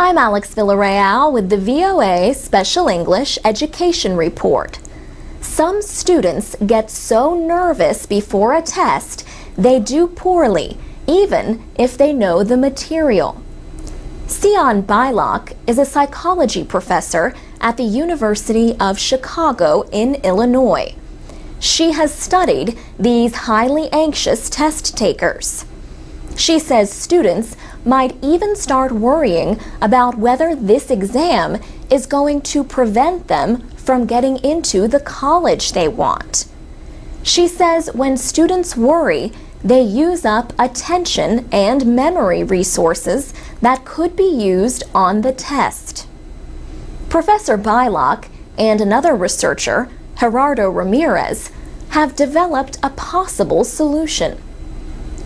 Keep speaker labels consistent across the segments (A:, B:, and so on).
A: I'm Alex Villarreal with the VOA Special English Education Report. Some students get so nervous before a test they do poorly, even if they know the material. Sion Beilock is a psychology professor at the University of Chicago in Illinois. She has studied these highly anxious test takers. She says students might even start worrying about whether this exam is going to prevent them from getting into the college they want. She says when students worry, they use up attention and memory resources that could be used on the test. Professor Beilock and another researcher, Gerardo Ramirez, have developed a possible solution.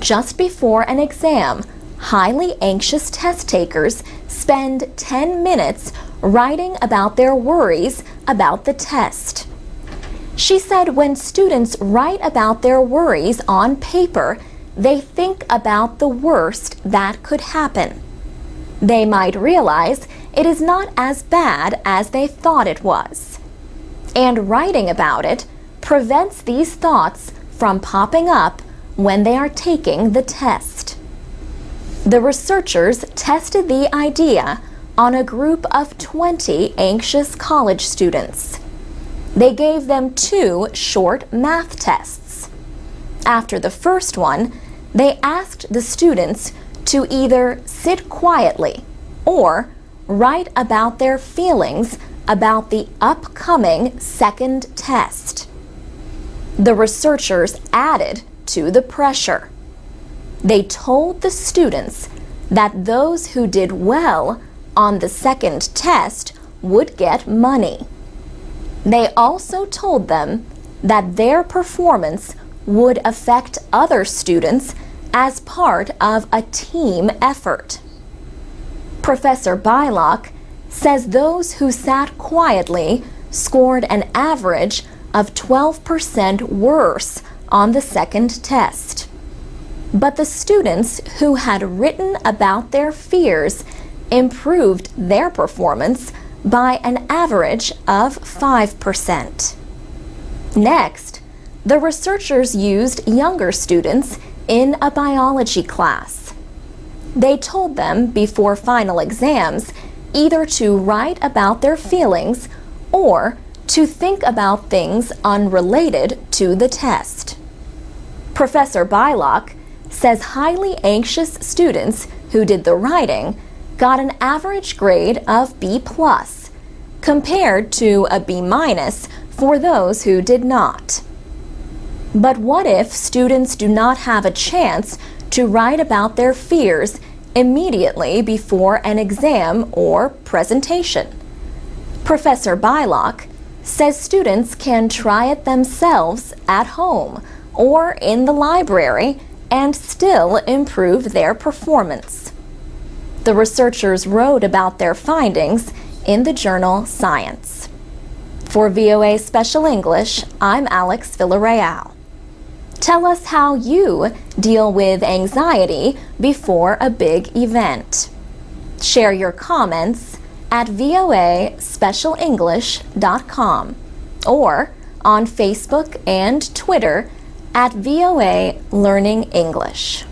A: Just before an exam, highly anxious test takers spend 10 minutes writing about their worries about the test. She said when students write about their worries on paper, they think about the worst that could happen. They might realize it is not as bad as they thought it was. And writing about it prevents these thoughts from popping up when they are taking the test. The researchers tested the idea on a group of 20 anxious college students. They gave them 2 short math tests. After the first one, they asked the students to either sit quietly or write about their feelings about the upcoming second test. The researchers added to the pressure. They told the students that those who did well on the second test would get money. They also told them that their performance would affect other students as part of a team effort. Professor Beilock says those who sat quietly scored an average of 12% worse on the second test. But the students who had written about their fears improved their performance by an average of 5%. Next, the researchers used younger students in a biology class. They told them before final exams either to write about their feelings or to think about things unrelated to the test. Professor Beilock says highly anxious students who did the writing got an average grade of B+, compared to a B- for those who did not. But what if students do not have a chance to write about their fears immediately before an exam or presentation? Professor Beilock says students can try it themselves at home or in the library and still improve their performance. The researchers wrote about their findings in the journal Science. For VOA Special English, I'm Alex Villarreal. Tell us how you deal with anxiety before a big event. Share your comments at voaspecialenglish.com or on Facebook and Twitter at VOA Learning English.